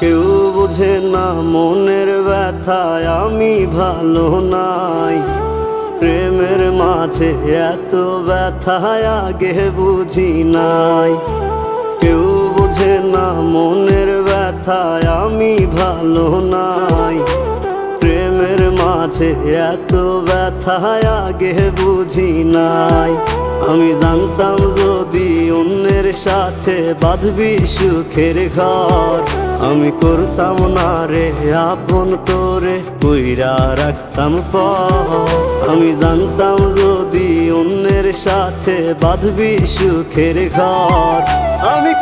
কেউ বোঝে না মনের ব্যথায় আমি ভালো নাই। প্রেমের মাঝে এত ব্যথায় আগে বুঝি নাই। কেউ বোঝে না মনের ব্যথায় আমি ভালো নাই। প্রেমের মাঝে এত ব্যথায় আগে বুঝি নাই। আমি জানতাম যদি অন্যের সাথে বাঁধবি সুখের ঘর, আমি করতাম না রে আপন করে কইরা রাখতাম পর। আমি জানতাম যদি অন্যের সাথে বাঁধবি সুখের ঘর, আমি